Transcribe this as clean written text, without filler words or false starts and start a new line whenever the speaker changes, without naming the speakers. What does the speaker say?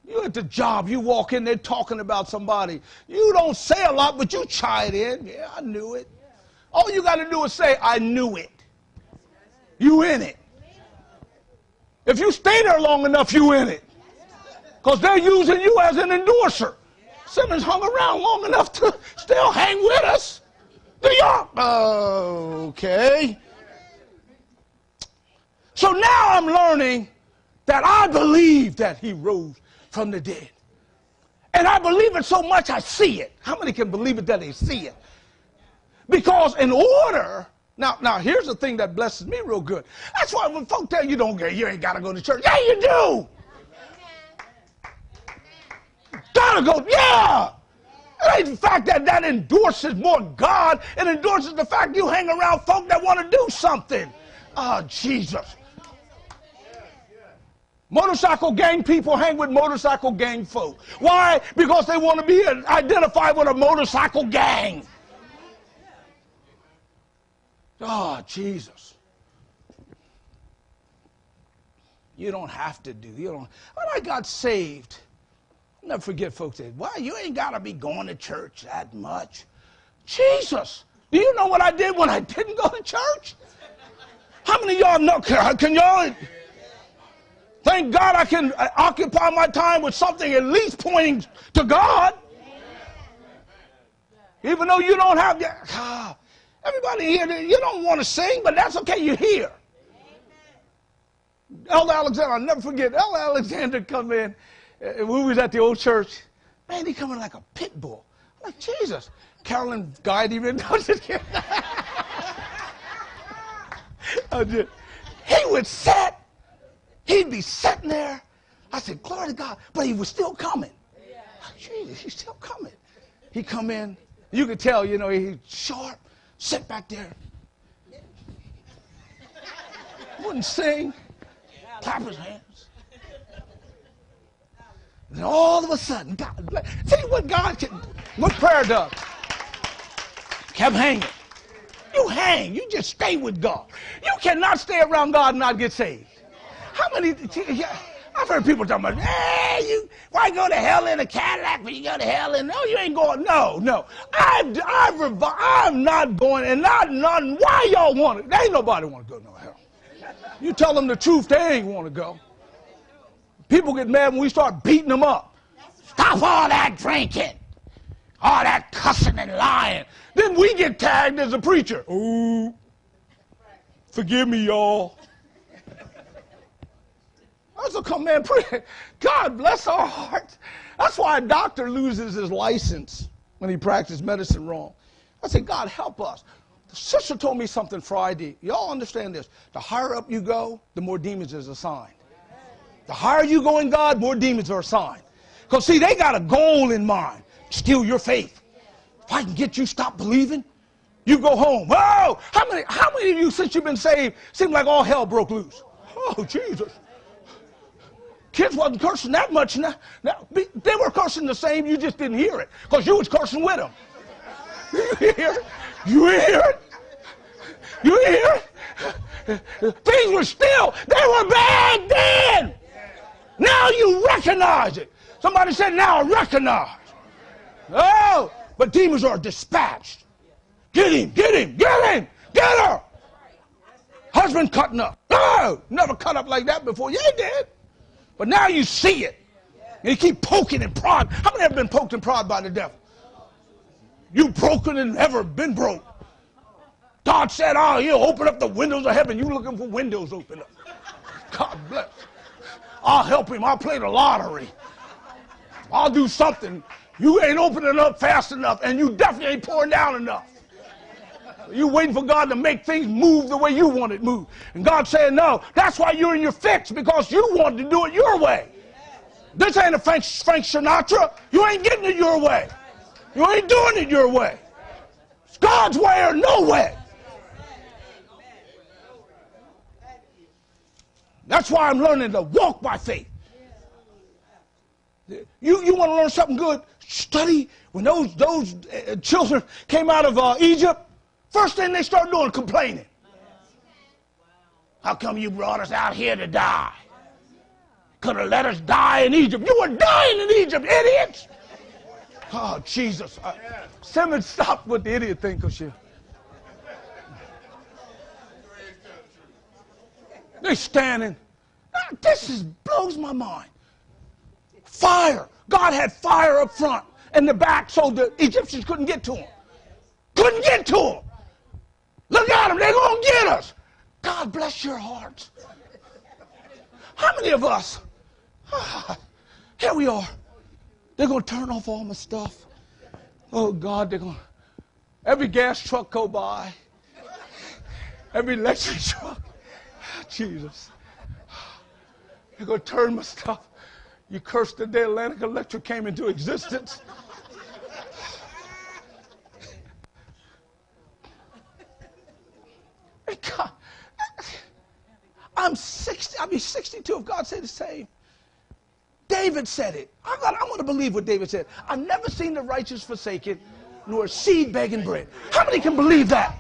You at the job, you walk in there talking about somebody. You don't say a lot, but you chime in. Yeah, I knew it. All you got to do is say, I knew it. You in it. If you stay there long enough, you in it. Because they're using you as an endorser. Simmons hung around long enough to still hang with us. Do y'all? Okay. So now I'm learning that I believe that he rose from the dead. And I believe it so much I see it. How many can believe it that they see it? Because in order, now here's the thing that blesses me real good. That's why when folks tell you you ain't got to go to church. Yeah, you do. Gotta go, yeah. It ain't the fact that endorses more God. It endorses the fact you hang around folk that want to do something. Oh, Jesus. Motorcycle gang people hang with motorcycle gang folk. Why? Because they want to be identified with a motorcycle gang. Oh, Jesus. You don't have to do. When I got saved, I'll never forget folks said, well, you ain't got to be going to church that much. Jesus. Do you know what I did when I didn't go to church? How many of y'all know? Can y'all? Thank God I can occupy my time with something at least pointing to God. Even though you don't have everybody here, you don't want to sing, but that's okay, you're here. Elder Alexander, I'll never forget, Elder Alexander come in, when we was at the old church. Man, he come in like a pit bull. I'm like, Jesus. Carolyn guided him. He would sit. He'd be sitting there. I said, glory to God. But he was still coming. Like, Jesus, he's still coming. He come in. You could tell, he's sharp. Sit back there. Wouldn't sing. Clap his hands. And all of a sudden, God bless. See what prayer does. Kept hanging. You hang. You just stay with God. You cannot stay around God and not get saved. How many? I've heard people talking about, hey, why go to hell in a Cadillac when you go to hell in? No, you ain't going. No. I'm not going, and not none. Why y'all want it? There ain't nobody want to go to no hell. You tell them the truth, they ain't want to go. People get mad when we start beating them up. Stop all that drinking, all that cussing and lying. Then we get tagged as a preacher. Ooh, forgive me, y'all. I said, come man, pray. God bless our hearts. That's why a doctor loses his license when he practices medicine wrong. I said, God, help us. The sister told me something Friday. Y'all understand this. The higher up you go, the more demons is assigned. The higher you go in God, more demons are assigned. Because, see, they got a goal in mind. Steal your faith. If I can get you stop believing, you go home. Whoa! How many of you, since you've been saved, seem like all hell broke loose? Oh, Jesus. Kids wasn't cursing that much. Now, they were cursing the same, you just didn't hear it. Because you was cursing with them. You hear it? You hear it? You hear it? Things were still, they were bad then. Now you recognize it. Somebody said, now I recognize. Oh, but demons are dispatched. Get him, get him, get him, get her. Husband cutting up. Oh, never cut up like that before. Yeah, he did. But now you see it. And you keep poking and prodding. How many have been poked and prodded by the devil? You broken and never been broke. God said, he'll open up the windows of heaven. You looking for windows open up. God bless. I'll help him. I'll play the lottery. I'll do something. You ain't opening up fast enough, and you definitely ain't pouring down enough. You waiting for God to make things move the way you want it moved. And God saying, no, that's why you're in your fix, because you wanted to do it your way. This ain't a Frank Sinatra. You ain't getting it your way. You ain't doing it your way. It's God's way or no way. That's why I'm learning to walk by faith. You want to learn something good? Study. When those children came out of Egypt, first thing they start doing, complaining. How come you brought us out here to die? Could have let us die in Egypt. You were dying in Egypt, idiots. Oh, Jesus. Simmons, stop with the idiot thing, because they're standing. This blows my mind. Fire. God had fire up front and the back so the Egyptians couldn't get to him. Couldn't get to him. Look at them. They're going to get us. God bless your hearts. How many of us, here we are. They're going to turn off all my stuff. Oh, God, they're going to, every gas truck go by. Every electric truck. Jesus. They're going to turn my stuff. You cursed the day Atlantic Electric came into existence. God, I'm 60. I'll be 62 if God said the same. David said it. I want to believe what David said. I've never seen the righteous forsaken, nor seed begging bread. How many can believe that?